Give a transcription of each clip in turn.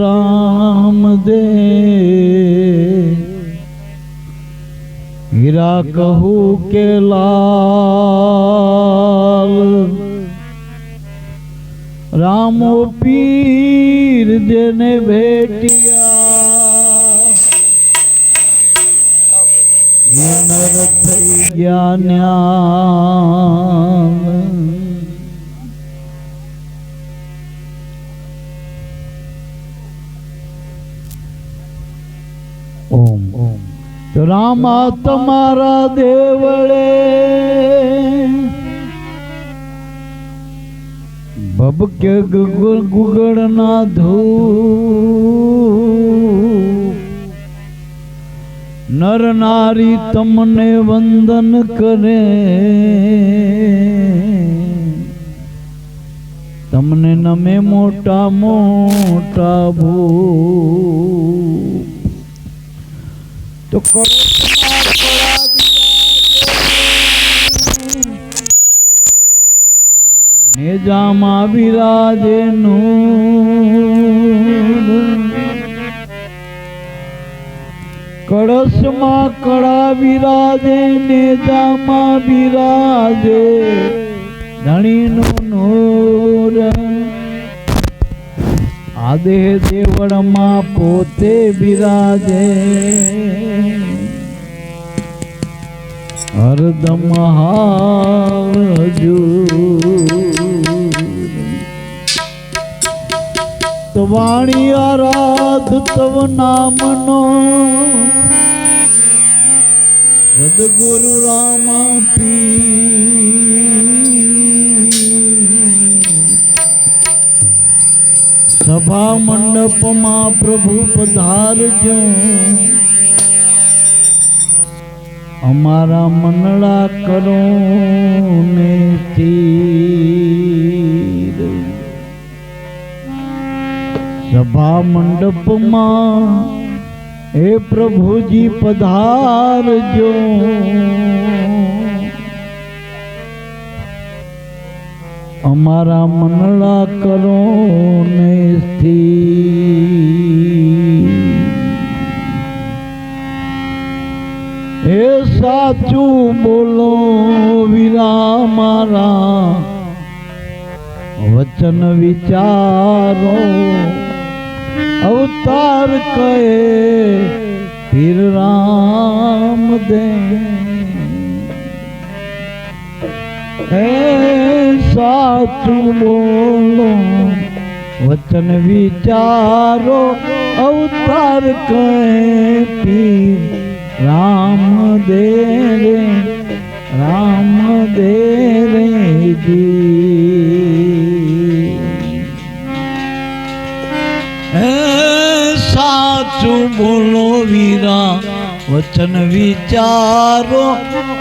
राम दे हीरा कहू के लाल रामो पीर जेने भेटिया नर थई ज्ञान्याल ओम ओम तो रामा तमारा देवळे बबके गुगड़ना धूप नर नारी तमने वंदन करे तमने नमे मोटा मोटा भूप तो नेजामा विराजे नूर कड़स मां कड़ा विराजे नेजामा विराजे धणी नूर आदे देवड़ मां पोते विराजे हरदम हाजू तो वाणी आराध तव नाम नो सदगुरु रामा पी सभा मंडप मां प्रभु पधारजो हमारा मनड़ा करो ने स्थिर सभा मंडप मां हे प्रभु जी पधारजो हमारा मनड़ा करो ने स्थिर हे साचू बोलो वीरा मारा वचन विचारो अवतार कहे फिर राम दे हे साचू बोलो वचन विचारो अवतार कहे फिर राम दे रे जी साचू बोलो वीरा वचन विचारो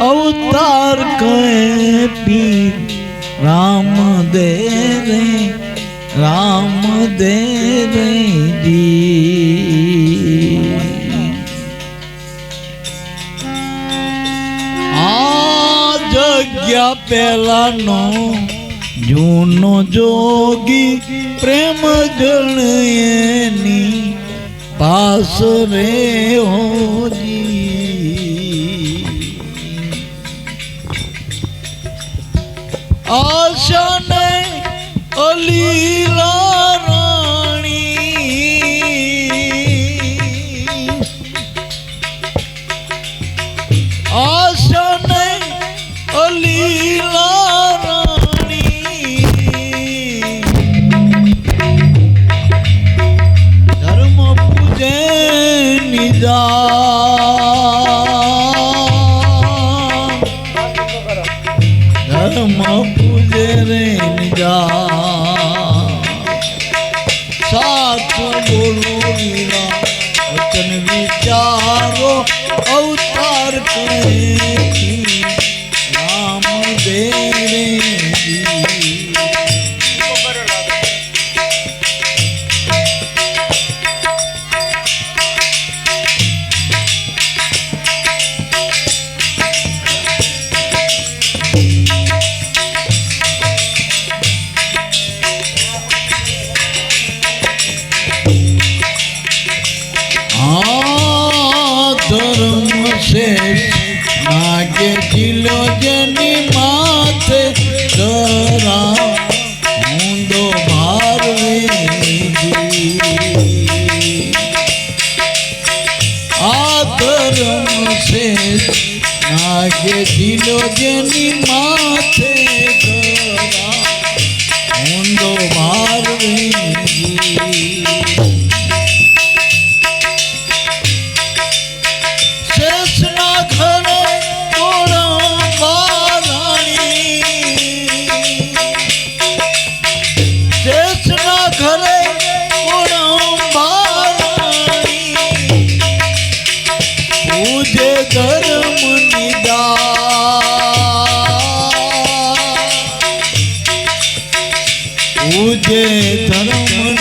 अवतार कहे पीर राम दे रे जी पेला नो जूनो जोगी प्रेम जनी पास रे हो जी आशा ने अलीला रानी आशा ने अलीला रानी धर्म पूजे निजा धर्म पूजे रे निजा साथ बोलो वीरा वचन विचारो अवतार करे राम दे रे जी ધર્મ છે નાગે દિલો જેની માથે ઊંડો ભાર શેષના ઘરે શેષના ઘરે પૂજે ધર્મ પૂજે ધર્મ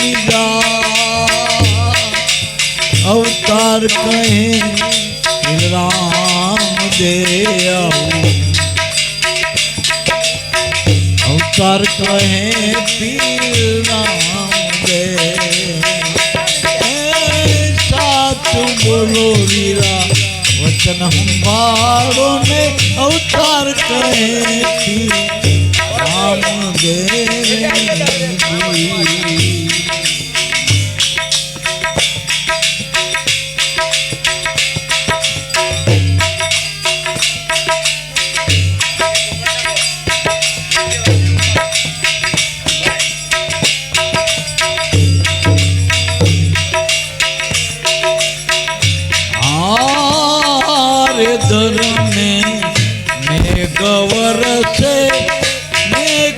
અવતાર કહે રામ દે અવતાર કહે પીર રામ દે સાચું બોલો વીરા વચન સંભાળો ને અવતાર કહે રામ દે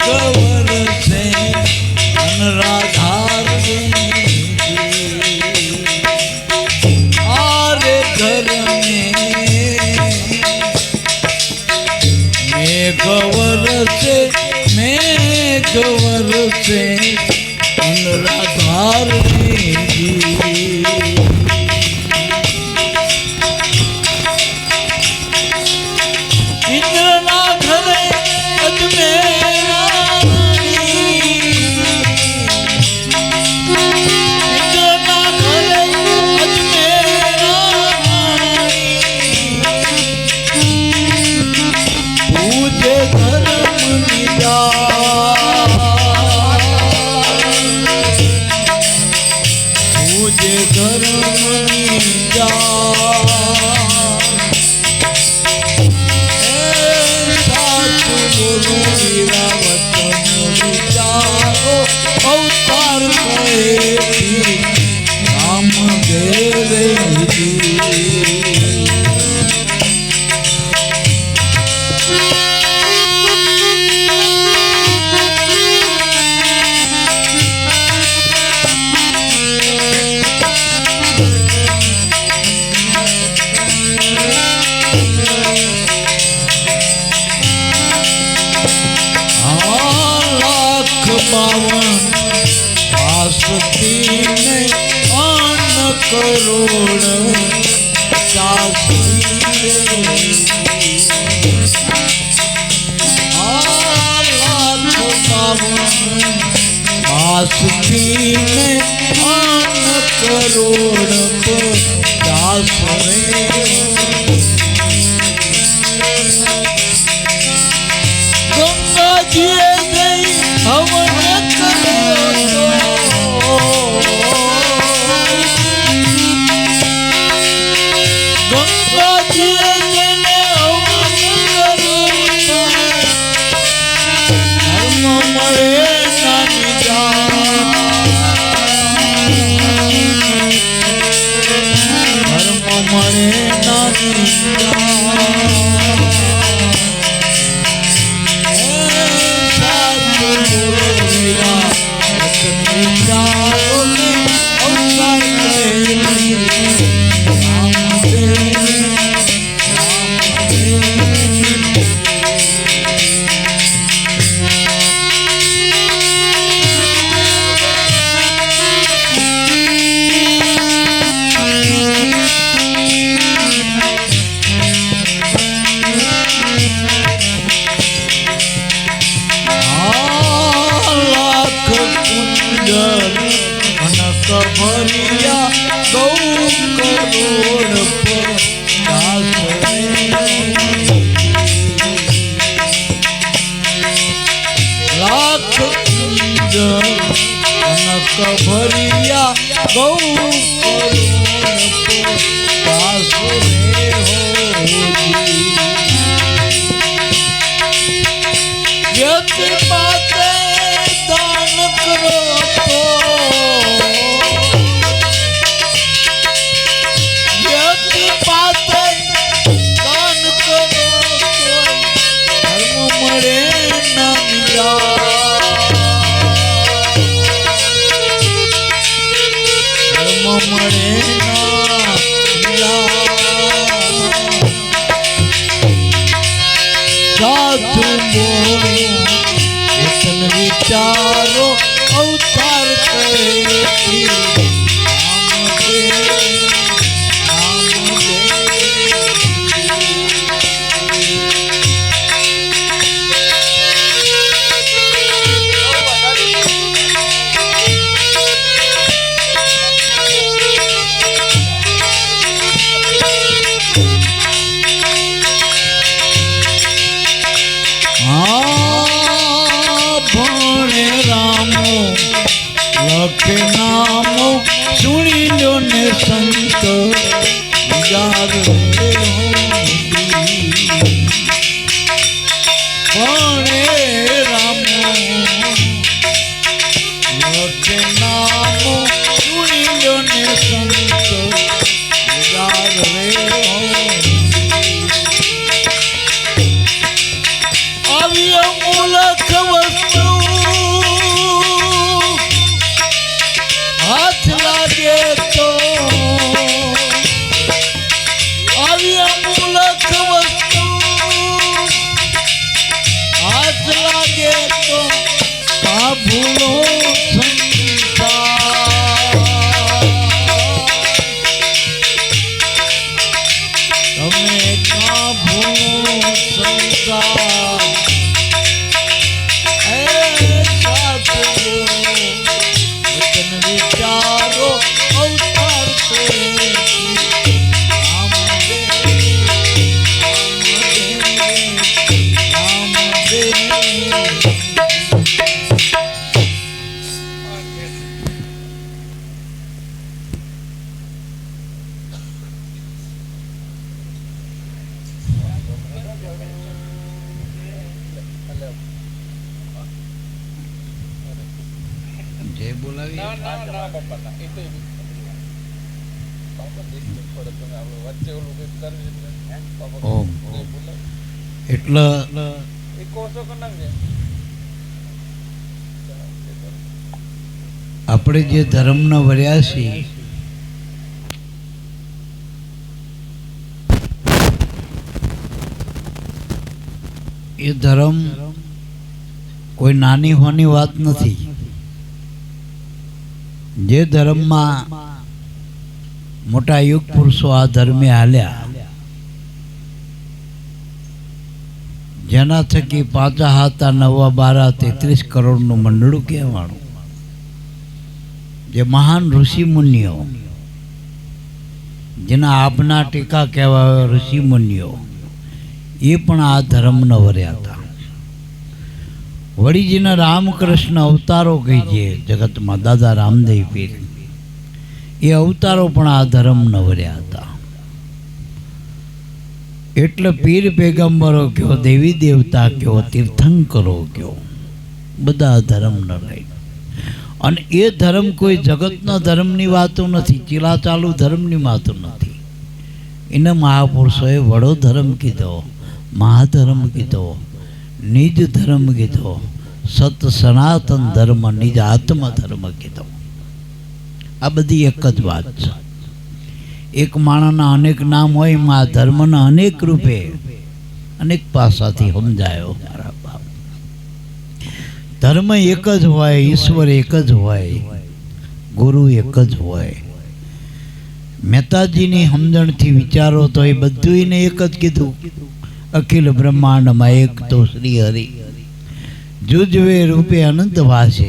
ગવર છે અનરાધાર આરે ઘર મેં ગવર છે અનરાધાર आसुकी में आन करोड़ दास गंगा जी गई हवन करो गंगा जी ने हवन करो धर्म मरे કભરિયા ગૌ દાસુરે હોજી વ્યક્તિ પાસે દાન કરો તો વ્યક્તિ પાસે દાન કરો તો ધર્મ મળે ના મિલા ધર્મ મળે ના મિલા સાધુ વચન વિચારો અવતાર કરે લખે નામ સુણી લો ને સંત જાગે ભણે રામો લખે નામ સુણી લો ને સંત જાગે આવી અમૂલક વસ્તુ હાથ લાગે તો આવી અમૂલક વસ્તુ હાથ લાગે તો કા ભૂલો તમે કા ભૂલો સંસાર વિચારો અવતાર જય બોલાવી એટલે આપણે જે ધર્મના વર્યા છીએ એ ધર્મ કોઈ નાની હોની વાત નથી. જે ધર્મમાં મોટા યુગ પુરુષો આ ધર્મે હાલ્યા જેના થકી 5 હાથા 9 12 33 કરોડનું મંડળું કહેવાનું. જે મહાન ઋષિ મુનિઓ જેના આપના ટીકા કહેવાય ઋષિ મુનિઓ એ પણ આ ધર્મનો વર્યા હતા. વડીજીના રામકૃષ્ણ અવતારો કહી છે જગતમાં દાદા રામદેવ પીર એ અવતારો પણ આ ધર્મનો વર્યા હતા. એટલે પીર પેગમ્બરો કયો દેવી દેવતા કયો તીર્થંકરો કયો બધા ધર્મનો લઈ. અને એ ધર્મ કોઈ જગતના ધર્મની વાતો નથી, ચીલા ચાલુ ધર્મની વાતો નથી. એને મહાપુરુષોએ વડો ધર્મ કીધો, મહાધર્મ કીધો, નિજ ધર્મ કીધો, સત સનાતન ધર્મ, નિજ આત્મ ધર્મ કીધો. આ બધી એક જ વાત છે. એક માણસના અનેક નામ હોય, આ ધર્મના અનેક રૂપે અનેક પાસાથી સમજાયો. મારા બાપ, ધર્મ એક જ હોય, ઈશ્વર એક જ હોય, ગુરુ એક જ હોય. મહેતાજીની સમજણથી વિચારો તો એ બધું એને એક જ કીધું. અખિલ બ્રહ્માંડમાં એક તો શ્રી હરિ, જુજવે રૂપે અનંત વાસે.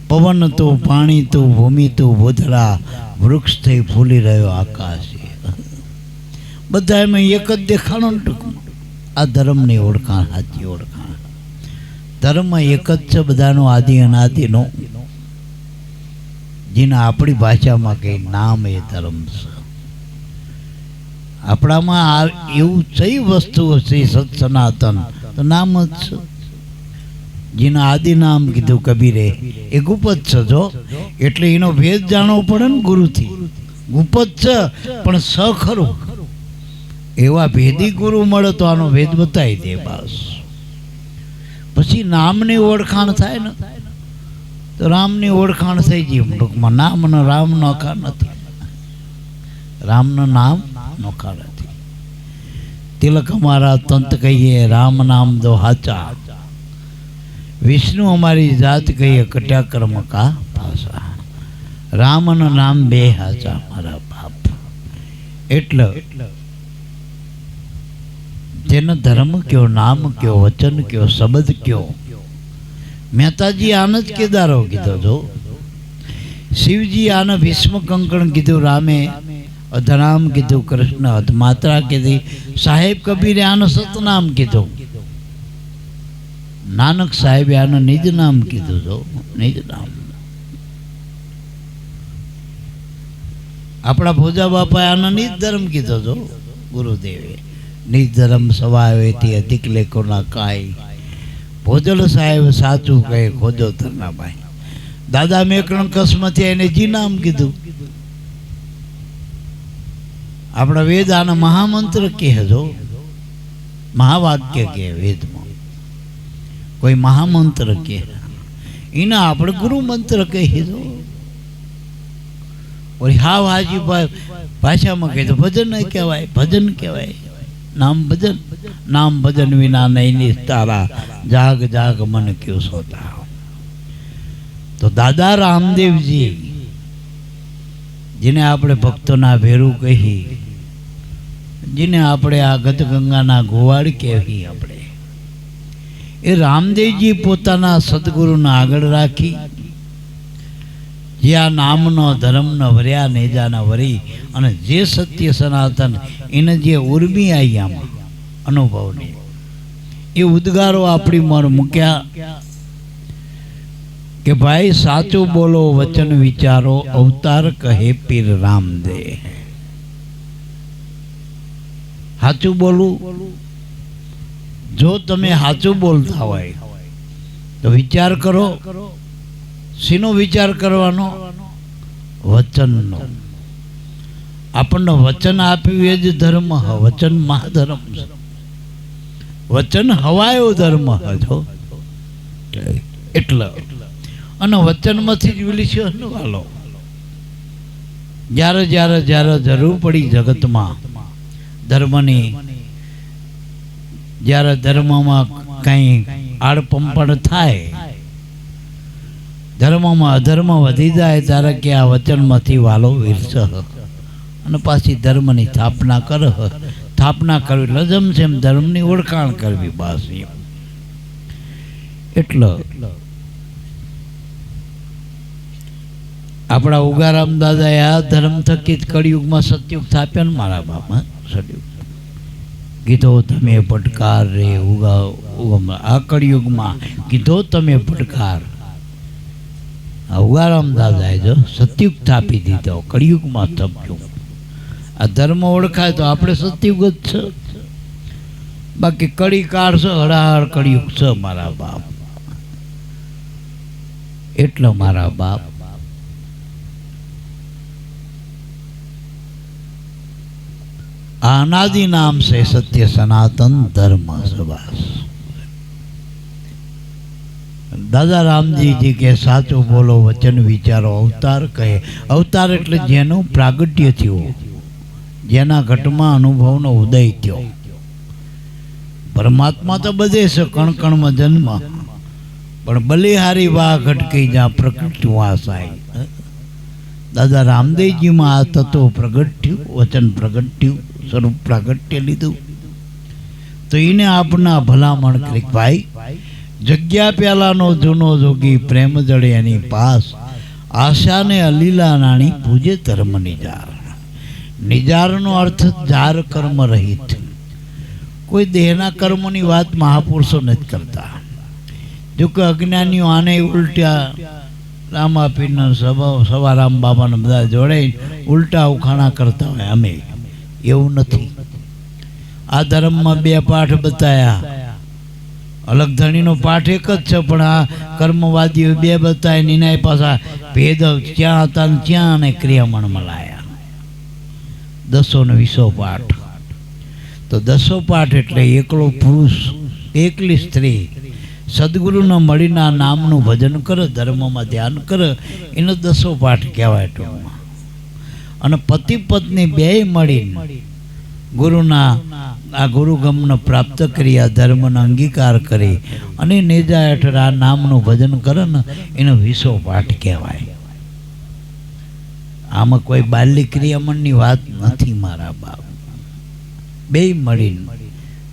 પવન તો, પાણી તો, ભૂમિ તો, ભૂતળા, વૃક્ષ થઈ ફૂલી રહ્યો આકાશે. બધા એમાં એક જ દેખાણો ને ટૂંકમાં. આ ધર્મની ઓળખાણ, સાચી ઓળખાણ. ધર્મ એક જ છે બધાનો, આદિ અનાદિનો. જેને આપણી ભાષામાં કહે નામ એ ધર્મ છે. આપણામાં એવું કઈ વસ્તુ છે સત સનાતન તો નામ જ છે. જેના આદિ નામ કીધું કબીરે એ ગુપત છે. જો એટલે એનો ભેદ જાણવો પડે ને ગુરુથી. ગુપત છે પણ સ ખરું. એવા ભેદી ગુરુ મળે તો આનો ભેદ બતાવી દે બસ. પછી નામની ઓળખાણ થાય ને તો રામની ઓળખાણ થઈ ગઈ. ટૂંકમાં નામ અને રામ નોખા નથી. રામનું નામ નોખા નથી. તિલક અમારા તંત કહીએ રામ નામ દો હાચા. વિષ્ણુ અમારી જાત કહીએ કટ્યા કર્મ કા પાસા. રામનું નામ બે હાચા મારા બાપ. એટલે જેનો ધર્મ કયો, નામ કયો, વચન કયો, શબ્દ કયો. મહેતાજી આને જ કેદારો કીધો. જો શિવજી આને ભીષ્મ કંકણ કીધું, રામે અધરામ કીધું, કૃષ્ણ અધમાત્રા કીધી, સાહેબ કબીરે આને સતનામ કીધું, નાનક સાહેબે આને નિજ નામ કીધું. જો નિજ નામ. આપણા ભોજા બાપાએ આનો નિજ ધર્મ કીધો. જો ગુરુદેવે નિજ ધર્મ સવાવેથી અધિક લેખો ના કાય. ભોજલ સાહેબ સાચું કહે ખોજો ધરનાભાઈ. દાદા મેકરણ કસમથી એને જી નામ કીધું. આપણા વેદ આના મહામંત્ર કહે. જો મહાવાક્ય કહે વેદમાં. કોઈ મહામંત્ર કહે એના આપણે ગુરુ મંત્ર કહીએ. જો હાવ હાજી ભાષામાં કહે તો ભજન કહેવાય. ભજન કહેવાય. નામ ભજન. નામ ભજન વિના નહીં તારા, જાગ જાગ મન ક્યો સોતા. તો દાદા રામદેવજી જેને આપણે ભક્તોના ભેરું કહી, જેને આપણે આ ગદગંગાના ગોવાડ કહેવી, આપણે એ રામદેવજી પોતાના સદગુરુને આગળ રાખી જે આ નામનો ધર્મનો વર્યા નેજાના વરી અને જે સત્ય સનાતન એને જે ઉર્મી આવી આમાં અનુભવની એ ઉદ્ગારો આપણી મોર મૂક્યા કે ભાઈ સાચું બોલો, વચન વિચારો, અવતાર કહે પીર રામદે. સાચું બોલું. જો તમે સાચું બોલતા હોય તો વિચાર કરો. શીનો વિચાર કરવાનો? વચનનો. આપણને વચન આપ્યું એ જ ધર્મ. વચન મહાધર્મ છે. વચન હવાયો ધર્મ હતો. એટલે અને વચનમાંથી જ વિલિશન વાલો. જ્યારે જ્યારે જ્યારે જરૂર પડી જગતમાં ધર્મની, જ્યારે ધર્મમાં કંઈ આડપંપણ થાય, ધર્મમાં અધર્મ વધી જાય, ત્યારે કે આ વચનમાંથી વાલો વીરસ અને પાછી ધર્મની સ્થાપના કરે. સ્થાપના કરવી લજમ છે એમ ધર્મની ઓળખાણ કરવી બસ. એટલે આપણા ઉગારામ દાદાએ આ ધર્મ થકી જ કળિયુગમાં સતયુગ સ્થાપ્યો ને મારા બાપા. સતયુગ કીધો તમે પડકાર રે આ કળિયુગમાં કીધો તમે પડકાર. ઉગારામ દાદાએ જો સતયુગ સ્થાપી દીધો, કળિયુગમાં સ્થપ્યું. આ ધર્મ ઓળખાય તો આપણે સતયુગ જ છે. બાકી કળી કાળ છે, હળાહળ કળિયુગ છે મારા બાપ. એટલે મારા બાપ આ અનાદિ નામ છે સત્ય સનાતન ધર્મ સબાસ. દાદા રામજીજી કે સાચું બોલો, વચન વિચારો, અવતાર કહે. અવતાર એટલે જેનું પ્રાગટ્ય થયું, જેના ઘટમાં અનુભવનો ઉદય થયો. પરમાત્મા તો બધે છે, કણ કણમાં જન્મ, પણ બલિહારી વાહ ઘટકી જ્યાં પ્રકૃતિ વાસાય. દાદા રામદેવજીમાં આ તત્વ પ્રગટ થયું, વચન પ્રગટ થયું, સ્વરૂપ પ્રાગટ્ય લીધું. તો એને આપના ભલામણ કરી, ભાઈ જગ્યા પ્યાલાનો જૂનો જોગી પ્રેમ જડે એની પાસ, આશાને અલીલા નાણી પૂજે ધર્મ નિજાર. નિજારનો અર્થ જાર કર્મ રહિત. કોઈ દેહના કર્મોની વાત મહાપુરુષો નથી કરતા. જો કે અજ્ઞાનીઓ આને ઉલટ્યા રામાપીરના સવારામ બાબાને બધા જોડે ઉલટા ઉખાણા કરતા હોય. અમે એવું નથી. આ ધર્મમાં બે પાઠ બતાયા. અલગ ધણીનો પાઠ એક જ છે, પણ આ કર્મવાદીઓ બે બતાય નિનાય પાછા ભેદ ક્યાં હતા ને ક્યાં અને ક્રિયામણમાં લાયા. 10 ને 20 પાઠ. તો 10 પાઠ એટલે એકલો પુરુષ એકલી સ્ત્રી સદગુરુને મળીને આ નામનું ભજન કરે, ધર્મમાં ધ્યાન કરે, એને 10 પાઠ કહેવાય ટૂંકમાં. અને પતિ પત્ની બેય મળીને ગુરુના આ ગુરુગમને પ્રાપ્ત કરી, આ ધર્મનો અંગીકાર કરી અને નેજા હેઠળ આ નામનું ભજન કરે ને એને 20 પાઠ કહેવાય. આમાં કોઈ બાલ્ય ક્રિયામણની વાત નથી મારા બાપ. બેય મળીને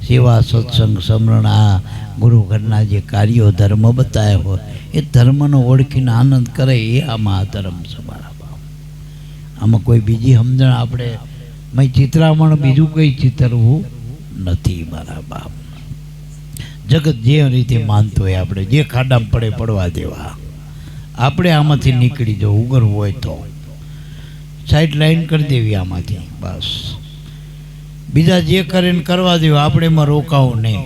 સેવા સત્સંગ સમરણ આ ગુરુ ઘરના જે કાર્યો ધર્મ બતાવ્યા હોય એ ધર્મનો ઓળખીને આનંદ કરે, એ આમાં આ ધર્મ છે મારા બાપ. આમાં કોઈ બીજી સમજણ આપણે મેં ચિત્રામણ બીજું કંઈ ચિતરવું નથી મારા બાપ. જગત જે રીતે માનતો હોય આપણે જે ખાડામાં પડે પડવા દેવા. આપણે આમાંથી નીકળી જવું, ઉગરવું હોય તો સાઈડ લાઈન કરી દેવી આમાંથી બસ. બીજા જે કરીને કરવા દેવું, આપણે એમાં રોકાવું નહીં.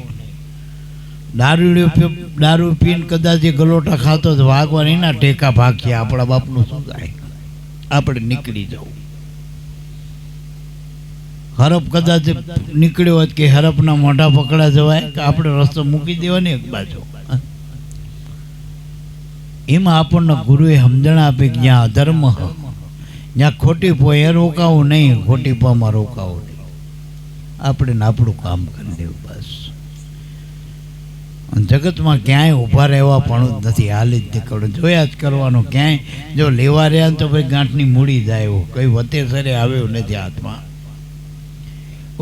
દારૂ પીને કદાચ એ ગલોટા ખાતો તો વાગવા એના ટેકા ભાગીએ, આપણા બાપનું શું થાય? આપણે નીકળી જવું. હરપ કદાચ નીકળ્યો હોત કે હરપના મોઢા પકડા જવાય કે આપણે રસ્તો મૂકી દેવાની એક બાજુ. એમાં આપણને ગુરુએ સમજણ આપી કે જ્યાં અધર્મ જ્યાં ખોટી પોય રોકાવું નહીં, ખોટી પોમાં રોકાવું નહીં. આપણે આપણું કામ કરી દેવું બસ. જગતમાં ક્યાંય ઊભા રહેવા પણ જ નથી, હાલી જ નીકળવું, જોયા જ કરવાનું. ક્યાંય જો લેવા રહ્યા તો ભાઈ ગાંઠની મૂડી જાય, એવું કંઈ વતેસરે આવ્યું નથી હાથમાં.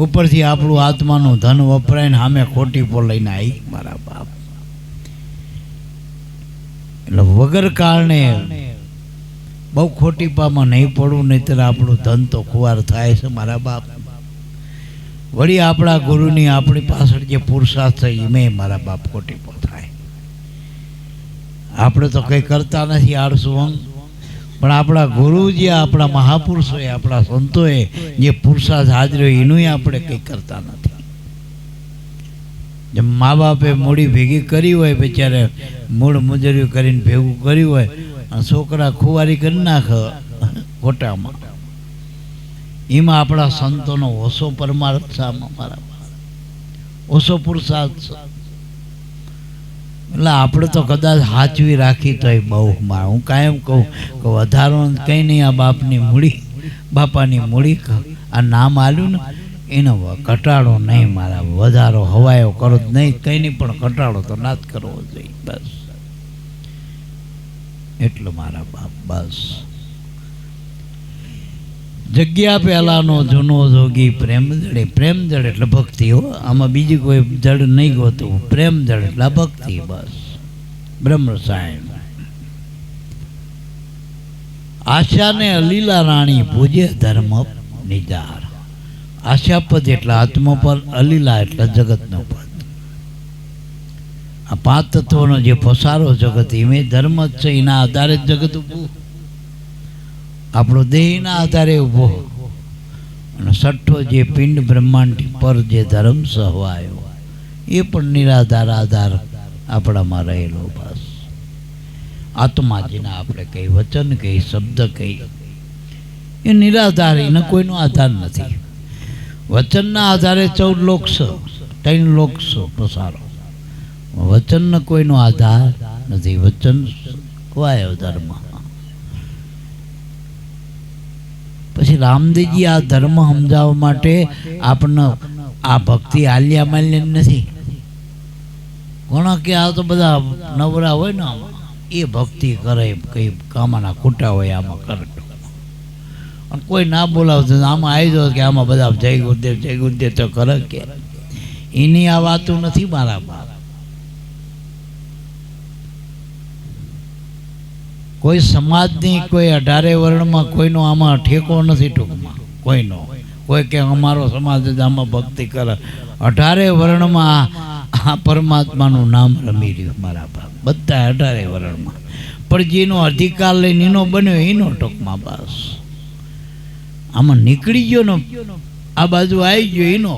ઉપરથી આપણું આત્માનું ધન વપરાય ને સામે ખોટી પો લઈને આવી મારા બાપ. એટલે વગર કારણે બહુ ખોટી પામાં નહીં પડવું, નહીંતર આપણું ધન તો ખુવાર થાય છે મારા બાપ. વળી આપણા ગુરુની આપણી પાછળ જે પુરુષાર્થ છે એમાં મારા બાપ ખોટી પો થાય. આપણે તો કંઈ કરતા નથી આળસું, પણ આપણા ગુરુજી આપણા મહાપુરુષોએ આપણા સંતોએ જે પુરુષાર્થ હાજર્યો એનું આપણે કંઈ કરતા નથી. જેમ મા બાપે મૂડી ભેગી કરી હોય, બિચારે મૂળ મજૂરી કરીને ભેગું કર્યું હોય, છોકરા ખુવારી કરી નાખે ખોટામાં, એમાં આપણા સંતોનો ઓછો પરમાર્થ છે, મારા ઓછો પુરુષાર્થ છે. એટલે આપણે તો કદાચ સાચવી રાખી તો એ બહુ. હું કાયમ કહું કે વધારો કંઈ નહીં, આ બાપની મૂડી બાપાની મૂડી આ નામ આલ્યું ને એને ઘટાડો નહીં મારા. વધારો હવાયો કરો જ નહીં, કંઈ નહીં, પણ ઘટાડો તો ના જ કરવો જોઈએ બસ. એટલે મારા બાપ બસ. જગ્યા પહેલાનો જૂનો જોગી પ્રેમ જડે. પ્રેમ જડ એટલે ભક્તિ હો, આમાં બીજી કોઈ જડ નહીં ગોતું. પ્રેમ જડ એટલે ભક્તિ બસ. બ્રહ્મ રસાયણ. આશાને અલીલા રાણી પૂજે ધર્મ નિજાર. આશાપદ એટલે આત્મપદ, અલીલા એટલે જગતનો પદ. આ 5 તત્વોનો જે પસારો જગત એમાં ધર્મ જ છે, એના આધારે જ જગત ઊભું. આપણો દેહના આધારે ઊભો. અને 6ઠો જે પિંડ બ્રહ્માંડ પર જે ધર્મ સહવાયો એ પણ નિરાધાર આધાર આપણામાં રહેલો બસ. આત્મા જેના આપણે કઈ વચન કઈ શબ્દ કઈ એ નિરાધાર, એને કોઈનો આધાર નથી. વચનના આધારે 14 લોક છે, 3 લોક છે પસારો. વચનનો કોઈનો આધાર નથી. વચન ખવાયો ધર્મ. પછી રામદેવજી આ ધર્મ સમજાવવા માટે આપણને આ ભક્તિ આલ્યા માલ્ય નથી. ઘણા કે આ તો બધા નવરા હોય ને એ ભક્તિ કરે, કઈ કામના ખોટા હોય આમાં કરે. અને કોઈ ના બોલાવતો આમાં આવી જાવ કે આમાં બધા જય ગુરુદેવ તો કરે કે એની આ વાતો નથી મારા બાપ. કોઈ સમાજની કોઈ 18 વર્ણમાં કોઈનો આમાં ઠેકો નથી ટૂંકમાં કોઈનો. કોઈ કે અમારો સમાજ જ આમાં ભક્તિ કરે. 18 વર્ણમાં આ પરમાત્માનું નામ રમી રહ્યું મારા બાપ. બધા 18 વર્ણમાં. પણ જેનો અધિકાર લઈને એનો બન્યો એનો ટૂંકમાં બસ આમાં નીકળી ગયો ને આ બાજુ આવી ગયો એનો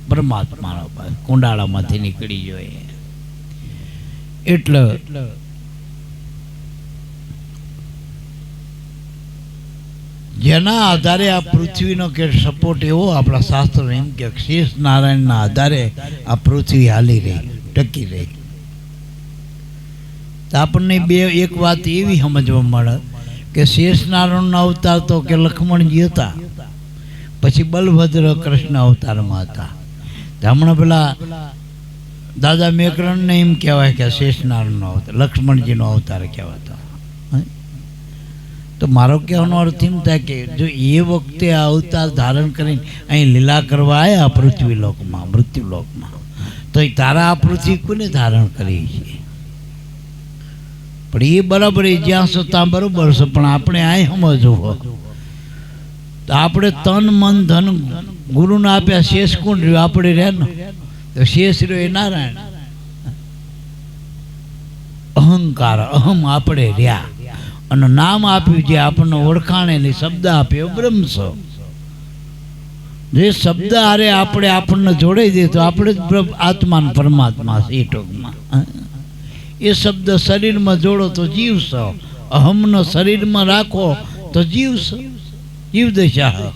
પરમાત્માનો કુંડાળામાંથી નીકળી ગયો એટલે જેના આધારે આ પૃથ્વીનો કે સપોર્ટ એવો આપણા શાસ્ત્રો એમ કે શેષ નારાયણના આધારે આ પૃથ્વી હાલી રહી ટકી રહી. તો આપણને એક વાત એવી સમજવા મળે કે શેષ નારાયણનો અવતાર તો કે લક્ષ્મણજી હતા, પછી બલભદ્ર કૃષ્ણ અવતારમાં હતા. હમણાં પેલા દાદા મેકરણને એમ કહેવાય કે શેષ નારાયણનો અવતાર લક્ષ્મણજીનો અવતાર કહેવાતા. તો મારો કહેવાનો અર્થ એમ થાય કે જો એ વખતે આ અવતાર ધારણ કરીને અહીં લીલા કરવા આવ્યા પૃથ્વીલોકમાં મૃત્યુલોકમાં, તો એ તારા આ પૃથ્વી કોને ધારણ કરી છે? પણ એ બરાબર એ જ્યાં છો ત્યાં બરાબર છે, પણ આપણે આ સમજવું તો આપણે તન મન ધન ગુરુને આપ્યા, શેષ કોણ રહ્યું? આપણે રહ્યા ને, તો શેષ રહ્યો એ નારાયણ. અહંકાર અહમ આપણે રહ્યા અને નામ આપ્યું જે આપણને ઓળખાણેલી શબ્દ આપ્યો બ્રહ્મ છો. જે શબ્દ હારે આપણે આપણને જોડાઈ દે તો આપણે જ આત્મા ને પરમાત્મા છે એ ટૂંકમાં. એ શબ્દ શરીરમાં જોડો તો જીવ છો, અહમનો શરીરમાં રાખો તો જીવ છો, જીવ દશા.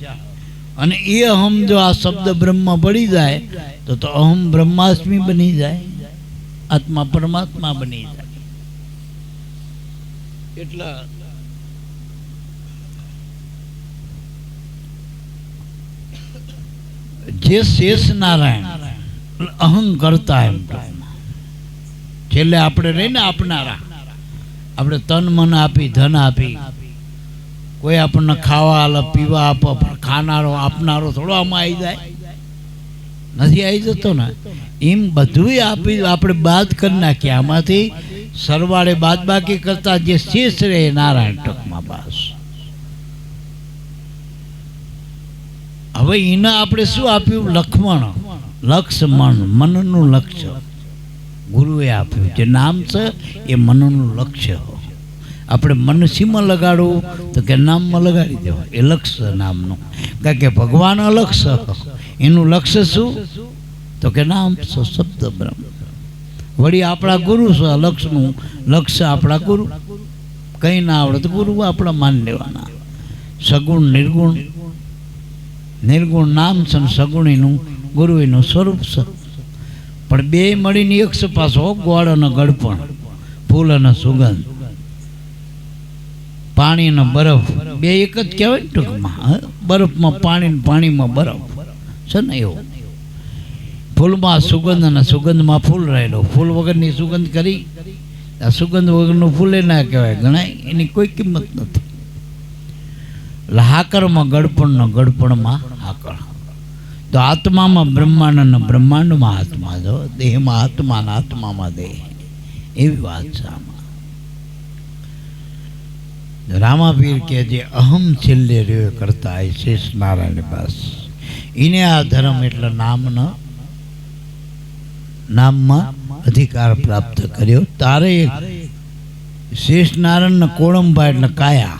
અને એ અહમ જો આ શબ્દ બ્રહ્મ પડી જાય તો અહમ બ્રહ્માસ્મી બની જાય, આત્મા પરમાત્મા બની જાય. એટલે જે શેષ નારાયણ અહં કરતા એમ છેલ્લે આપણે રહીને આપનારા, આપણે તન મન આપી ધન આપી, કોઈ આપણને ખાવા આલે પીવા આપે, પણ ખાનારો આપનારો થોડો આમાં આવી જાય, નથી આવી જતો ને. એમ બધું આપી આપણે બાદ કરી નાખીએ. આમાંથી સરવાળે બાદ બાકી કરતા જે શેષ રહે નારાયણ ટકમાં બસ. હવે એને આપણે શું આપ્યું? લક્ષ્મણ, લક્ષ્મણ મનનું લક્ષ્ય ગુરુએ આપ્યું. જે નામ છે એ મનનું લક્ષ્ય. આપણે મન શીમાં લગાડવું તો કે નામમાં લગાડી દેવા, એ લક્ષ્ય નામનું. કારણ કે ભગવાન અલક્ષ્ય, એનું લક્ષ્ય શું? તો કે નામ છે શબ્દ બ્રહ્મ. વળી આપણા ગુરુ છે, લક્ષ્યનું લક્ષ્ય આપણા ગુરુ. કંઈ ના આવડે તો ગુરુ આપણા માન લેવાના. સગુણ નિર્ગુણ, નિર્ગુણ નામ છે ને સગુણીનું ગુરુ એનું સ્વરૂપ છે. પણ બે મળીને એક છે પાછો ગોળ અને ગળપણ, ફૂલ અને સુગંધ, પાણી અને બરફ, બે એક જ કહેવાય ને ટૂંકમાં. બરફમાં પાણી ને પાણીમાં બરફ છે ને એવું. ફૂલમાં સુગંધ અને સુગંધમાં ફૂલ રહેલો. ફૂલ વગરની સુગંધ કરી, આ સુગંધ વગરનું ફૂલે ના કહેવાય, ગણાય, એની કોઈ કિંમત નથી. હાકરમાં ગળપણ ને ગળપણમાં હાકર. તો આત્મામાં બ્રહ્માંડ અને બ્રહ્માંડમાં આત્મા, જો દેહમાં આત્મા ને આત્મામાં દેહ, એવી વાત છે આમાં. રામાપીર કે જે અહમ છેલ્લે રહ્યો કરતા એ શેષ નારાયણ બસ. એને આ ધર્મ એટલે નામમાં અધિકાર પ્રાપ્ત કર્યો. તારે શેષ નારાયણ કોળંબા એટલે કાયા,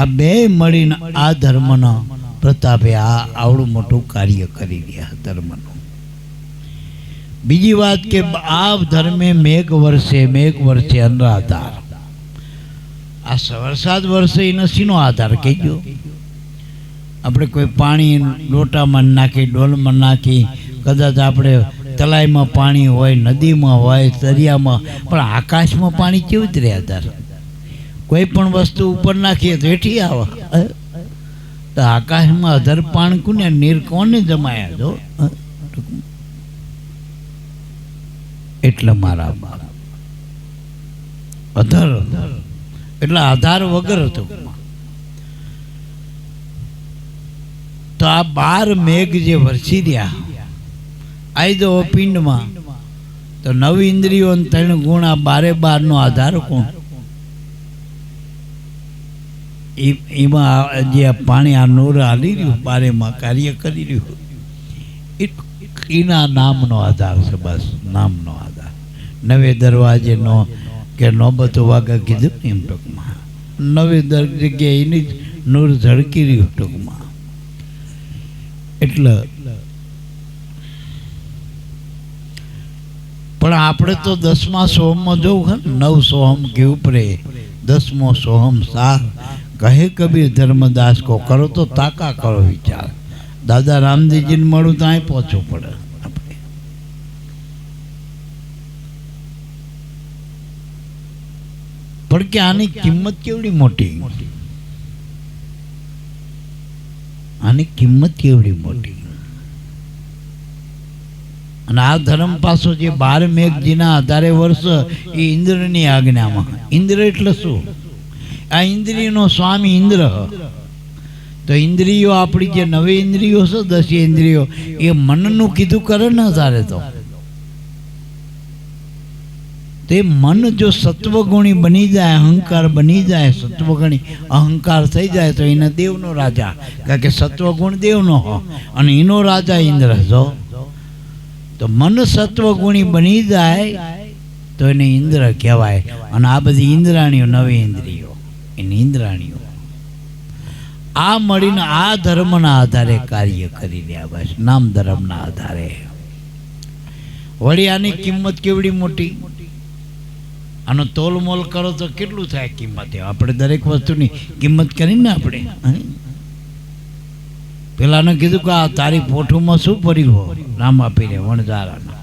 આ બે મળીને આ ધર્મનો પ્રતાપે આવડું મોટું કાર્ય કરી રહ્યા ધર્મનું. બીજી વાત કે આ ધર્મે મેઘ વર્ષે અનરાધાર. આ વરસાદ વર્ષે એનો શીનો આધાર કહેજો? આપણે કોઈ પાણી લોટામાં નાખી, ડોલમાં નાખી, કદાચ આપણે તલાઈમાં પાણી હોય, નદીમાં હોય, દરિયામાં, પણ આકાશમાં પાણી કેવી રીતે આધાર? કોઈ પણ વસ્તુ ઉપર નાખીએ તો હેઠી આવે. તો આકાશમાં અધર પાણી કોને નીર કોને જમાયા? જો એટલે મારા બાપ અધર એટલે આધાર વગર હતું. તો આ 12 મેઘ જે વરસી રહ્યા આવી દો પિંડમાં, તો 9 ઇન્દ્રિયો 3 ગુણ, આ 12 નો આધાર કોણ? એમાં જે પાણી આ નૂર હાલી રહ્યું, 12માં કાર્ય કરી રહ્યું, એના નામનો આધાર છે. બસ નામનો આધાર. 9 દરવાજેનો કે નોબતો વાગા કીધું ને એમ ટૂંકમાં નવી દરેક જગ્યાએ એની જ નૂર ઝળકી રહ્યું ટૂંકમાં. એટલે પણ આપણે તો 10મા સોહમમાં જોવું હે, 9 સોહમ કે ઉપરે 10મો સોહમ સાર કહે કબીર ધર્મદાસ કો કરો તો તાકા કરો વિચાર. દાદા રામદેવજીને મળું તો અહીં પહોંચવું પડે આપણે. પણ કે આની કિંમત કેવડી મોટી, આની કિંમત કેવડી મોટી. અને આ ધર્મ પાછો જે 12 મેઘજીના આધારે વર્ષ એ ઇન્દ્રની આજ્ઞામાં. ઇન્દ્ર એટલે શું? આ ઇન્દ્રિયનો સ્વામી ઇન્દ્ર. તો ઇન્દ્રિયો આપણી જે નવી ઇન્દ્રિયો છે 10 ઇન્દ્રિયો એ મનનું કીધું કરે ને તારે તો તે મન જો સત્વગુણી બની જાય, અહંકાર બની જાય, સત્વગુણી અહંકાર થઈ જાય તો એને દેવનો રાજા, કારણ કે સત્વગુણ દેવનો હો અને એનો રાજા ઇન્દ્ર જો. તો મન સત્વગુણી બની જાય તો એને ઇન્દ્ર કહેવાય. અને આ બધી ઇન્દ્રાણીઓ નવી ઇન્દ્રિયો એની ઇન્દ્રાણીઓ આ મળીને આ ધર્મના આધારે કાર્ય કરી રહ્યા બસ, નામ ધર્મના આધારે. વળી આની કિંમત કેવડી મોટી. આનો તોલમોલ કરો તો કેટલું થાય કિંમત? આપણે દરેક વસ્તુની કિંમત કરીને આપણે પેલાને કીધું કે આ તારી પોઠુમાં શું પડ્યું હો, નામ આપીને વણઝારાના.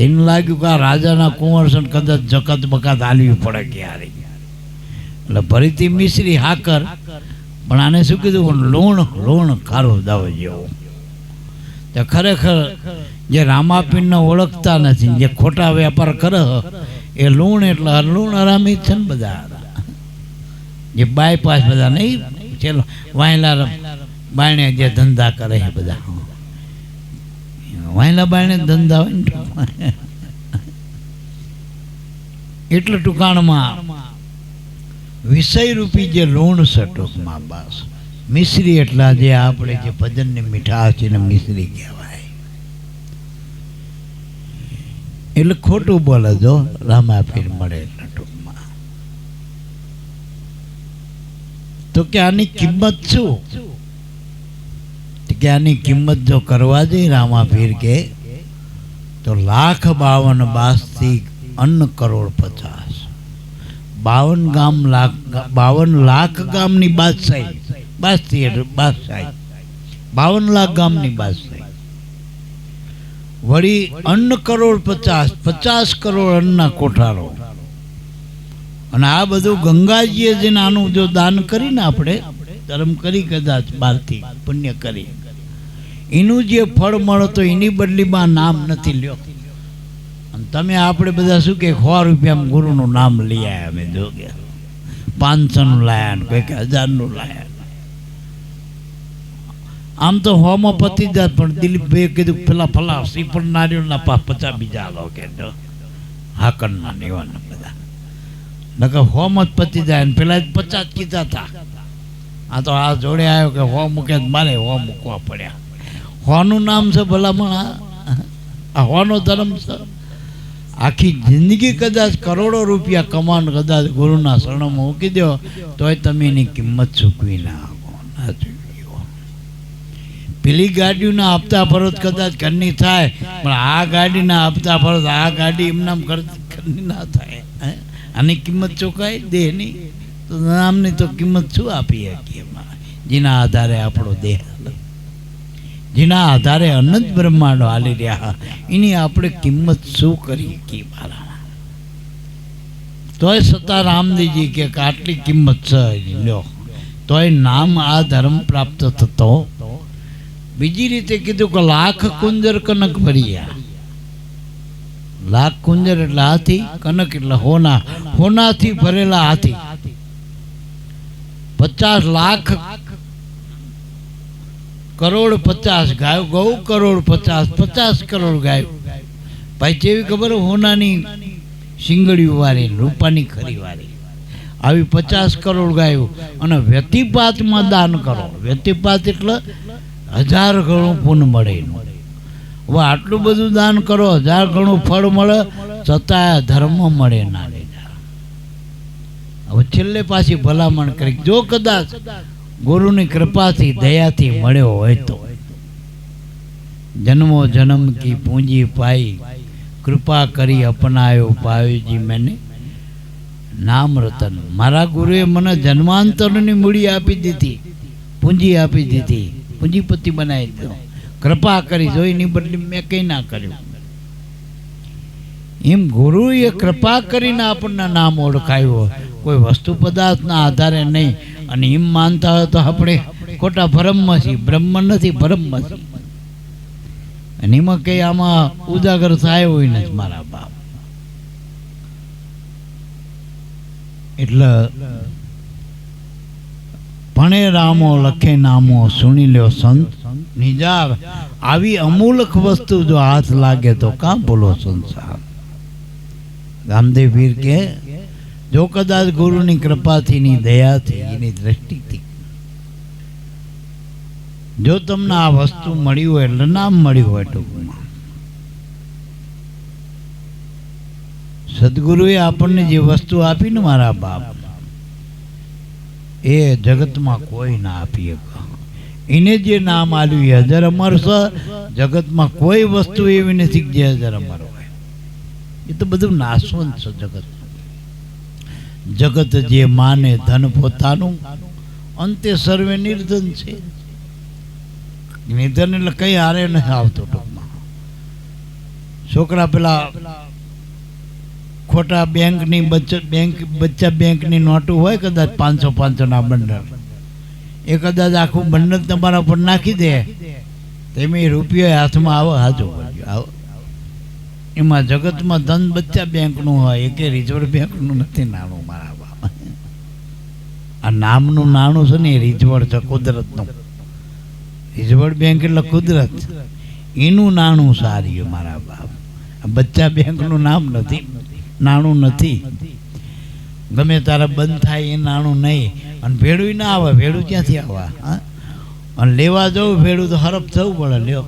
એને લાગ્યું કે આ રાજાના કુંવર છે કદાચ જકત બકાત હાલવી પડે કે યાર. એટલે ભરીથી મિશ્રી હાકર, પણ આને શું કીધું? લોણ ખારો દાવ જેવો. તો ખરેખર જે રામાપીરને ઓળખતા નથી, જે ખોટા વેપાર કરે એ લૂણ એટલે લૂણ હરામી છે ને બધા. જે બાયપાસ બધા નહીં ચલો વાયલા બાયણે જે ધંધા કરે છે બધા, વાયલા બાયણે ધંધા હોય ને. એટલે ટૂંકાણમાં વિષય રૂપી જે લૂણ છે ટૂંકમાં બસ. મિશ્રી એટલા જે આપણે જે ભજનની મીઠાશ છે ને મિશ્રી કહેવાય. એટલે ખોટું બોલે જો રામાપીર મળે એટલે ટૂંકમાં. તો કે આની કિંમત શું? કે આની કિંમત જો કરવા જઈએ રામાપીર કે તો 1,52,82 અન્ન કરોડ 50. 52 લાખ ગામની બાદશાહી. 52 લાખ ગામની બાદશાહી. વળી અન્ન કરોડ 50 કરોડ અન્નના કોઠારો. અને આ બધું ગંગાજીએ જઈને આનું જો દાન કરીને આપણે ધર્મ કરી કદાચ બહારથી પુણ્ય કરી એનું જે ફળ મળે તો એની બદલીમાં નામ નથી લ્યો. અને તમે આપણે બધા શું કે 100 રૂપિયામાં ગુરુનું નામ લઈ આવ્યા. અમે જો કે 500નું લાયા ને કંઈક 1000નું લાયા. આમ તો હોમાં પતી જાય, પણ દિલીપભાઈએ કીધું પેલા ફલા શ્રીફળ નારિયેળના 50 બીજા લો કે હાકરના નિવાના બધા નકર હોમ જ પતી જાય ને પેલા 50 કીધા હતા. આ તો આ જોડે આવ્યો કે હો મૂકે મારે હો મૂકવા પડ્યા. હોનું નામ છે ભલામણ, આ હોનો ધર્મ છે. આખી જિંદગી કદાચ કરોડો રૂપિયા કમાન કદાચ ગુરુના શરણમાં મૂકી દો તોય તમે એની કિંમત ચૂકવી ના ચૂકવી. પેલી ગાડીના હપ્તા ફરજ કદાચ ઘરની થાય, પણ આ ગાડીના હપ્તા ફરજ આ ગાડી એમનામ ઘરની ના થાય. આની કિંમત ચોકાય દેહની તો નામની તો કિંમત શું આપી શકીએ? જેના આધારે આપણો દેહ, જેના આધારે અનંત બ્રહ્માંડો હાલી રહ્યા એની આપણે કિંમત શું કરી શકીએ? મારા તોય છતાં રામદેવજી કે આટલી કિંમત છે લ્યો તોય નામ આ ધર્મ પ્રાપ્ત થતો. બીજી રીતે કીધું કે 1,00,000 કુંજર કનક ભર્યા. 1,00,000 કુંજર એટલે હાથી, કનક એટલે હોના, હોનાથી ભરેલા હાથી. 50 લાખ કરોડ 50 ગાયો, ગૌ કરોડ 50 કરોડ ગાયો. ભાઈ જેવી ખબર હોનાની શિંગડીઓ વાળી, રૂપાની ખરી વાળી, આવી 50 કરોડ ગાયો. અને વ્યતિપાતમાં દાન કરો. વ્યતિપાત એટલે 1000 ગણું પુણ્ય મળે એનું. હવે આટલું બધું દાન કરો, 1000 ગણું ફળ મળે છતાં ધર્મ મળે ના. હવે છેલ્લે પાછી ભલામણ કરી, જો કદાચ ગુરુની કૃપાથી દયાથી મળ્યો હોય તો જન્મો જન્મ કી પૂંજી પાઈ, કૃપા કરી અપનાયો પાયોજી મેને નામ રતન. મારા ગુરુએ મને જન્માંતરની મૂડી આપી દીધી, પૂંજી આપી દીધી, પૂંજીપતિ બનાવી દીધો, કૃપા કરી. જો એની બદલે મેં કંઈ ના કર્યું. એમ ગુરુએ કૃપા કરીને આપણને નામ ઓળખાયું, કોઈ વસ્તુ પદાર્થના આધારે નહીં. અને એમ માનતા હોય તો આપણે ખોટા ભ્રમમાં છીએ. બ્રહ્મ નથી, ભ્રમમાં છીએ. અને એમાં કંઈ આમાં ઉજાગર થાય હોય નથી મારા બાપ. એટલે ભણે રામો લખે નામો, સુણી લ્યો સંત નિજાર. આવી અમૂલક વસ્તુ જો હાથ લાગે તો કાં બોલો સંસાર. રામદેવ પીર કે જો કદાચ ગુરુની કૃપાથી ની દયાથી એની દ્રષ્ટિથી જો તમને આ વસ્તુ મળી હોય એટલે નામ મળ્યું હોય, ટૂંકમાં સદગુરુએ આપણને જે વસ્તુ આપી ને મારા બાપ, એ જગતમાં કોઈ ના આપી શકે. એને જે નામ આલ્યું એ અજર અમર છે. જગતમાં કોઈ વસ્તુ એવી નથી જે અજર અમર હોય. એ તો બધું નાશવંત છે જગત. જગત જે માને ધન પોતાનું, અંતે સર્વે નિર્ધન છે. નિધન એટલે કઈ હારે નથી આવતો. ટૂંકમાં છોકરા પેલા ખોટા બેંકની બચ્ચા બેંકની નોટો હોય, કદાચ 500 ના બંડલ, એ કદાચ આખું બંડલ તમારા પર નાખી દે, તેમ રૂપિયો હાથમાં આવે. હાજો આવો. એમાં જગતમાં ધન બચ્ચા બેંકનું હોય, એ કે રિઝર્વ બેંકનું નથી નાણું મારા બાપ. આ નામનું નાણું છે ને એ રિઝવડ છે, કુદરતનું. રિઝર્વ બેંક એટલે કુદરત, એનું નાણું સારી મારા બાપ. બચ્ચા બેંકનું નામ નથી, નાણું નથી. ગમે તારા બંધ થાય એ નાણું નહીં. અને ભેડું ના આવે. ભેડું ક્યાંથી આવવા? હા, અને લેવા જવું ભેડું તો હરફ થવું પડે. લ્યો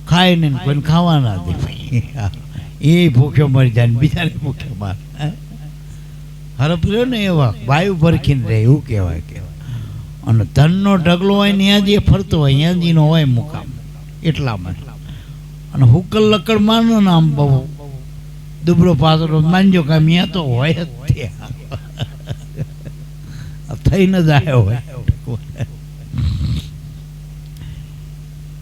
ખાય ને કોઈને ખાવા ના દે, એ ભૂખ્યો મરી જાય ને બીજાને ભૂખ્યો માર. હરફ રહ્યો ને એવા વાયુ ભરખીને રહે, એવું કહેવાય. અને ધનનો ઢગલો હોય ને ત્યાં જે ફરતો હોય ત્યાં જ એનો હોય મુકામ. એટલામાં અને હુકલ લકડ માનો ને આમ બહુ દુબળો પાતળો માનજો કે ત્યાં તો હોય જ થઈને જ આવ્યો હોય.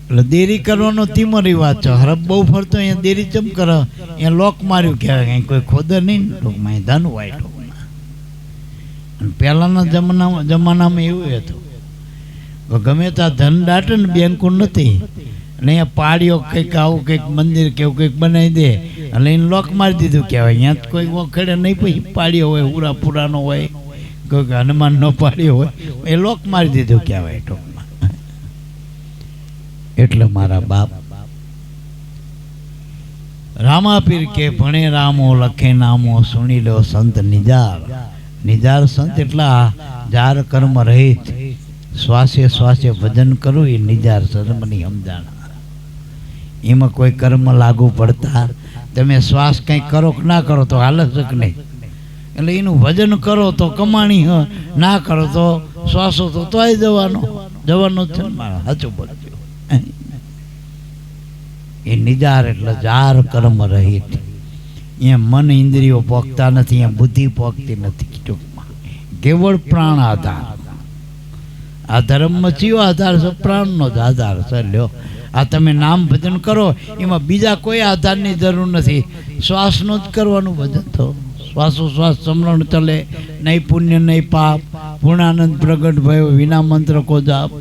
એટલે દેરી કરવાનો તીમરી વાત છે. હરફ બહુ ફરતો અહીંયા દેરી ચમ કરે, અહીંયા લોક માર્યું કહેવાય. કંઈ કોઈ ખોદર નહીં ને ટૂંકમાં ધન હોય ટૂંકમાં. અને પહેલાંના જમાનામાં એવું હતું કે ગમે ત્યાં ધન દાટે ને બેંકો નથી, અને અહીંયા પાડીઓ કંઈક આવું કંઈક મંદિર કે એવું કંઈક બનાવી દે એટલે એને લોક મારી દીધું કહેવાય. અહીંયા કોઈ વખેડે નહીં, પછી પાડ્યો હોય, હુરા પુરાનો હોય, કોઈક હનુમાન નો પાડ્યો હોય, એ લોક મારી દીધું કહેવાય ટૂંકમાં. એટલે મારા બાપ રામાપીર કે ભણે રામો લખે નામો, સુણી લો સંત નિજાર. નિજાર સંત એટલા જાર કર્મ રહિત, શ્વાસે શ્વાસે ભજન કરું એ નિજાર શરમની સમજાણ. એમાં કોઈ કર્મ લાગુ પડતા તમે શ્વાસ કંઈક કરો કે ના કરો તો હાલ જ નહીં. એટલે એનું ભજન કરો તો કમાણી, ના કરો તો શ્વાસો તો તોય જવાનો જ છે ને મારા. સાચું બોલજો. એ નિજાર એટલે જાર કર્મ રહિત. અહીંયા મન ઇન્દ્રિયો પોકતા નથી, અહીંયા બુદ્ધિ પોકતી નથી. ટૂંકમાં કેવળ પ્રાણ આધાર. આ ધર્મમાં ચિયો આધાર છે? પ્રાણનો જ આધાર છે. લ્યો આ તમે નામ ભજન કરો, એમાં બીજા કોઈ આધારની જરૂર નથી. શ્વાસનો જ કરવાનું ભજન. તો શ્વાસોશ્વાસ સમરણ ચલે, નહીં પુણ્ય નહીં પાપ, પૂર્ણાનંદ પ્રગટ ભયો, વિના મંત્ર કો જાપ.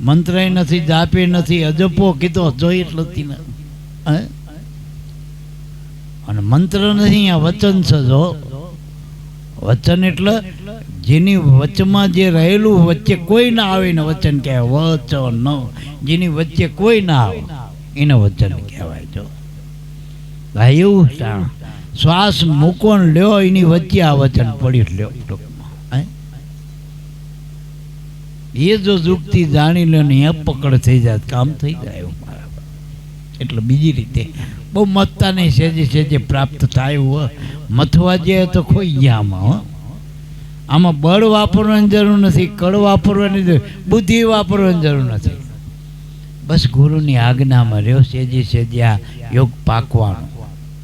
મંત્ર નથી, જાપે નથી, અજપો કીધો જોઈ એટલે અને મંત્ર નથી, આ વચન છે. જો વચન એટલે જેની વચમાં જે રહેલું, વચ્ચે કોઈ ના આવે ને વચન કહેવાય. વચન જેની વચ્ચે કોઈ ના આવે એને વચન કહેવાય. જો એવું શ્વાસ મૂકો ને લ્યો, એની વચ્ચે આ વચન પડ્યું લ્યો ટૂંકમાં. એ જો જુગતી જાણી લો ને એ પકડ થઈ જાય, કામ થઈ જાય. એટલે બીજી રીતે બહુ મતતા નહીં, સેજે સેજે પ્રાપ્ત થાય હોય. મથવા જઈએ તો ખોઈ ગયા આમાં. આમાં બળ વાપરવાની જરૂર નથી, કળ વાપરવાની જરૂર, બુદ્ધિ વાપરવાની જરૂર નથી. બસ ગુરુની આજ્ઞામાં રહ્યો, સેજે સેજે આ યોગ પાકવાનો.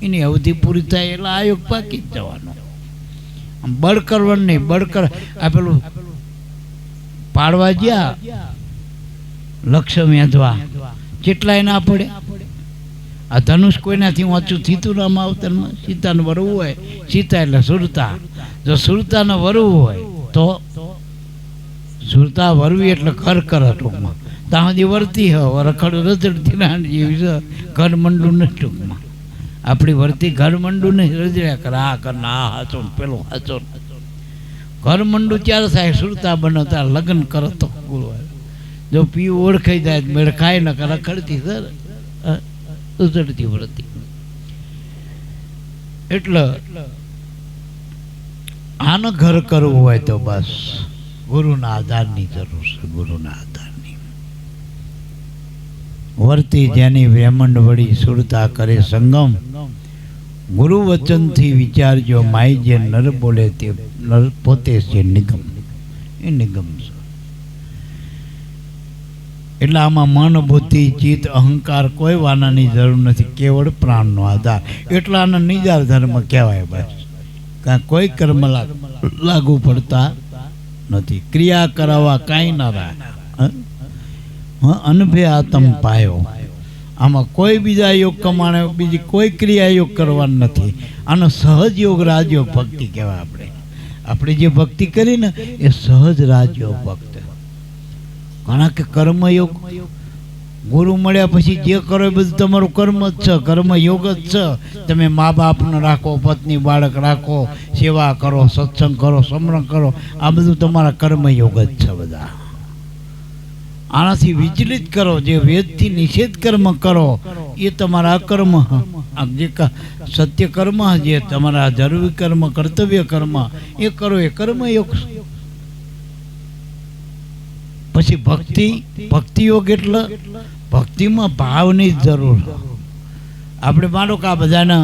એની અવધિ પૂરી થાય એટલે આ યોગ પાકી જ જવાનો. આમ બળ કરવાનું નહીં. બળ કર આ પેલું પાડવા ગયા લક્ષ્ય વેધવા, કેટલાય ના પડે. આ ધનુષ કોઈનાથી ઊંચું થીતું રામા અવતારમાં. સીતાને વરવું હોય, સીતા એટલે સુરતા. જો સુરતાને વરવું હોય તો સુરતા વરવી એટલે ઘર કર ટૂંકમાં. ત્યાં સુધી વર્તી રખડ રજડતી ના જેવી છે, ઘર મંડું ને ટૂંકમાં. આપણી વર્તી ઘર મંડું ને રજડ્યા કરે, આ કર આ હાચો પેલો હાચો. ઘર મંડું ત્યારે થાય સુરતા બનો ત્યારે લગ્ન કરો તો જો પીવું ઓળખાઈ જાય મેળ ખાય ન કરે રખડતી સર ઉજળતી વળતી. એટલે આને ઘર કરવું હોય તો બસ ગુરુના આધારની જરૂર છે. ગુરુના આધારની વર્તી જેની વેમંડ વળી સુરતા કરે સંગમ. ગુરુ વચનથી વિચારજો માય જે નર બોલે તે નર પોતે છે નિગમ. એ નિગમ છે. એટલે આમાં મન બુદ્ધિ ચિત્ત અહંકાર કોઈ વાનાની જરૂર નથી, કેવળ પ્રાણનો આધાર. એટલે આને નિજાર ધર્મ કહેવાય. બસ કાંઈ કોઈ કર્મ લાગુ પડતા નથી, ક્રિયા કરાવવા કાંઈ ના રહે. અનભે આતમ પાયો. આમાં કોઈ બીજા યોગ કમાણે બીજી કોઈ ક્રિયા યોગ કરવાનું નથી. આનો સહજ યોગ રાજયોગ ભક્તિ કહેવાય. આપણે જે ભક્તિ કરી ને એ સહજ રાજયોગ ભક્તિ. ઘણા કે કર્મયોગ ગુરુ મળ્યા પછી જે કરો એ બધું તમારું કર્મ જ છે, કર્મયોગ જ છે. તમે મા બાપને રાખો, પત્ની બાળક રાખો, સેવા કરો, સત્સંગ કરો, સમરણ કરો, આ બધું તમારા કર્મયોગ જ છે બધા. આનાથી વિચલિત કરો, જે વેદથી નિષેધ કર્મ કરો એ તમારા અકર્મ. જે સત્ય કર્મ, જે તમારા જરૂરી કર્મ, કર્તવ્ય કર્મ એ કરો, એ કર્મયોગ. પછી ભક્તિ, ભક્તિ યોગ એટલે ભક્તિમાં ભાવની જરૂર. આપણે માનો કે આ બધાને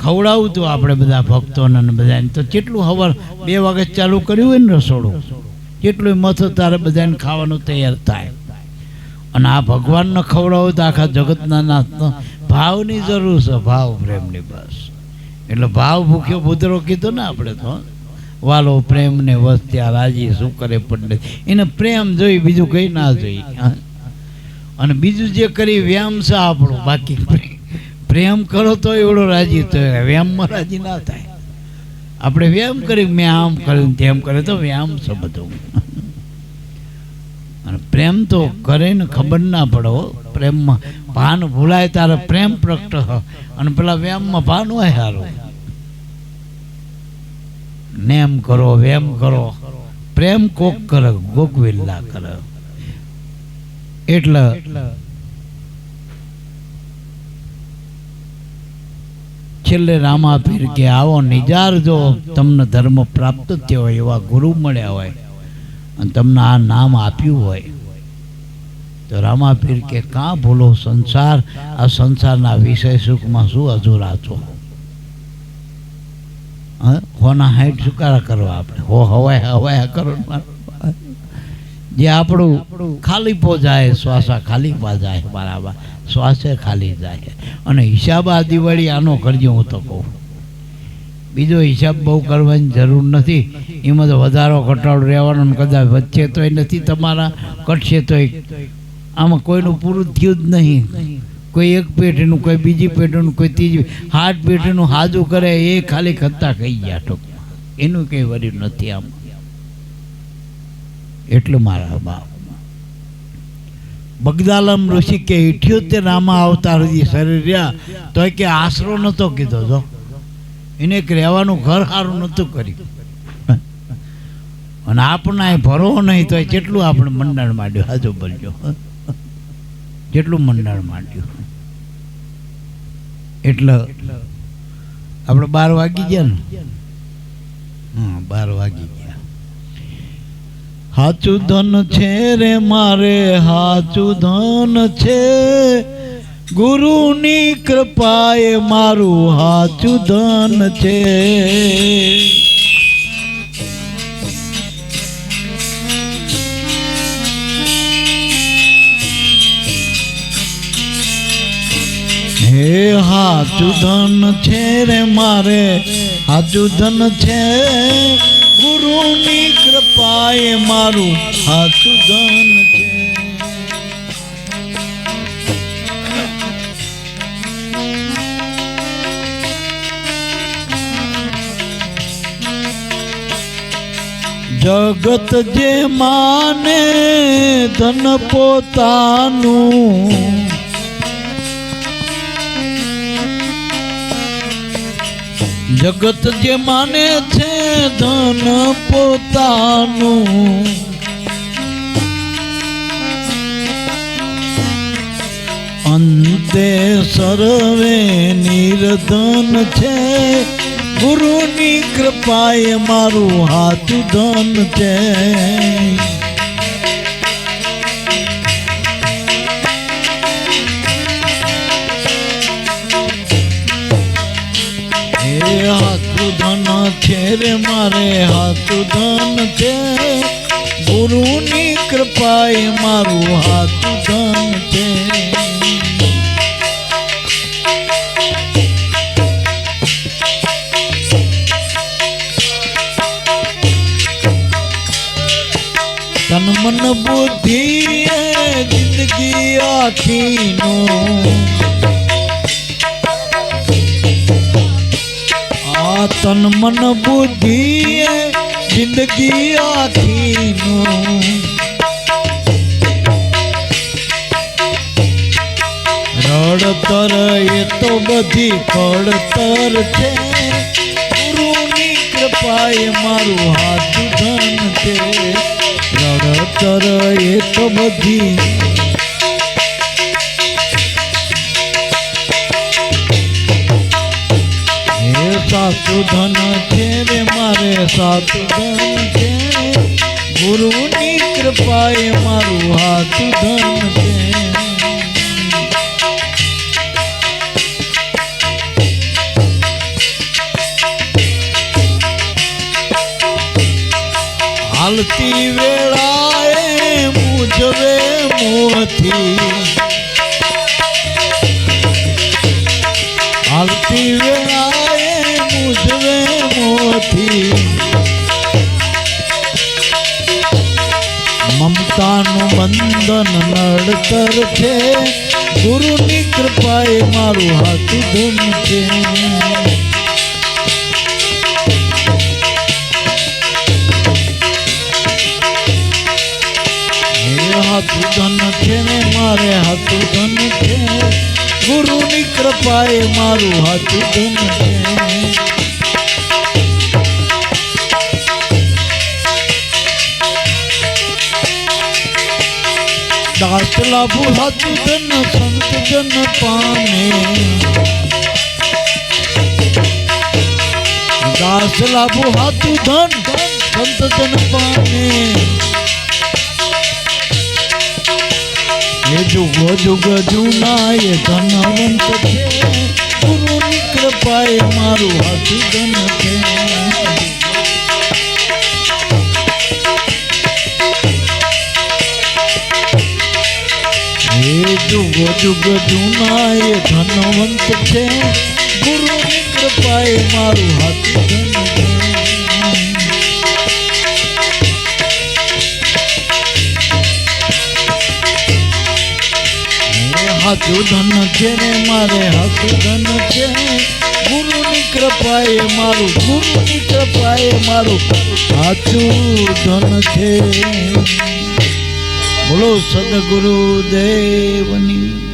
ખવડાવું તો આપણે બધા ભક્તોને બધાને તો કેટલું હવાર 2 વાગે ચાલુ કર્યું હોય ને રસોડું, કેટલું મથો તારે બધાને ખાવાનું તૈયાર થાય. અને આ ભગવાનને ખવડાવું તો આખા જગતના નાથનો ભાવની જરૂર છે, ભાવ પ્રેમની. બસ એટલે ભાવ ભૂખ્યો ભૂતરો કીધો ને આપણે તો. વાલો પ્રેમ ને વસ્ત્યા રાજી શું કરે પંડિત. એને પ્રેમ જોઈ, બીજું કઈ ના જોઈ. અને બીજું જે કરી વ્યાયામ છે આપણો. બાકી પ્રેમ કરો તો એવડો રાજી થાય, વ્યાયામમાં રાજી ના થાય. આપણે વ્યાયામ કરી, મેં આમ કર્યું તેમ કરે તો વ્યાયામ છે બધું. અને પ્રેમ તો કરે ને ખબર ના પડે. પ્રેમમાં ભાન ભૂલાય તારે પ્રેમ પ્રગટ. અને પેલા વ્યાયામમાં ભાન હોય સારું. નેમ કરો, વેમ કરો, પ્રેમ કોક કરે, ગોકવિલ્લા કરે. એટલે છેલ્લે રામાપીર કે આવો નિજાર જો તમને ધર્મ પ્રાપ્ત થયો હોય, એવા ગુરુ મળ્યા હોય અને તમને આ નામ આપ્યું હોય તો રામાપીર કે કાં ભૂલો સંસાર. આ સંસારના વિષય સુખમાં શું અધૂરા છો? હોના હાઈટ સુકારા કરવા આપણે હો હવાયા કરો. જે આપણું ખાલી પો જાય, શ્વાસા ખાલી પા જાય, બરાબર શ્વાસે ખાલી જાય. અને હિસાબ આ દિવાળી આનો કરજો. હું તો કહું બીજો હિસાબ બહુ કરવાની જરૂર નથી. એમાં તો વધારો ઘટાડો રહેવાનો, કદાચ વચ્ચે તોય નથી તમારા, ઘટશે તોય. આમાં કોઈનું પૂરું થયું જ નહીં. કોઈ એક પેઢીનું, કોઈ બીજી પેઢીનું, કોઈ ત્રીજી, 8 પેઢીનું હાજુ કરે એ ખાલી ખત્તા ખાઈ ગયા ટૂંકમાં. એનું કંઈ વર્યું નથી આમ. એટલું મારા બાપ બગદાલમ ઋષિ કે 78 રામા અવતાર શરીર રહ્યા તો કે આશરો નહોતો કીધો. જો એને એક રહેવાનું ઘર સારું નહોતું કર્યું. અને આપણને ભરો નહીં તો કેટલું આપણે મંડળ માંડ્યું. હાજો બોલજો, કેટલું મંડળ માંડ્યું. એટલે આપણે 12 વાગી ગયા ને. 12 વાગી ગયા. હાચું ધન છે રે મારે હાચું ધન છે, ગુરુની કૃપાએ મારું હાચું ધન છે. હે હાચું ધન છે રે મારે હાચું ધન છે, ગુરુની કૃપાએ મારું હાચું ધન છે. જગત જે માને ધન પોતાનું, જગત જે માને છે ધન પોતાનું, અંતે સર્વે નિર્ધન છે, ગુરુની કૃપાએ મારું હાચું ધન છે. હાચું ધન છે રે મારે હાચું ધન છે, ગુરુની કૃપાએ મારું હાચું ધન છે. તન મન બુદ્ધિ જિંદગી આખીનો, તન મન બુદ્ધિ જિંદગી આખીનું, રડતર એ તો બધી પડતર છે, ગુરુની કૃપાએ મારું હાચું ધન છે. રડતર એ તો બધી સાચું ધન છે રે મારે સાચું ધન છે, ગુરુની કૃપાએ મારું હાચું ધન છે. હાલતી વેળાએ મૂંઝવે મોહથી, હાલતી વેળાએ મૂંઝવે મોહથી, મમતાનું બંધન નડતર છે, ગુરુની કૃપાએ મારું હાચું ધન છે. હાચું ધન છે ને મારે હાચું ધન છે, ગુરુની કૃપાએ મારું હાચું ધન છે. દાસ લાભુ હાચું ધન સંત જન પામે, દાસ લાભુ હાચું ધન સંત જન પામે. ये जुगो जुग जूना ये धनवंत छे, गुरुनी कृपाए मारू हाचुं धन छे. ये जुगो जुग जूना ये धनवंत छे, गुरुनी कृपाए मारू हाचुं धन छे. हाचुं धन छे रे मारे हाचुं धन छे, गुरुनी कृपाए मारू, गुरुनी कृपाए मारू हाचुं धन छे. बोलो सद्गुरु देवनी.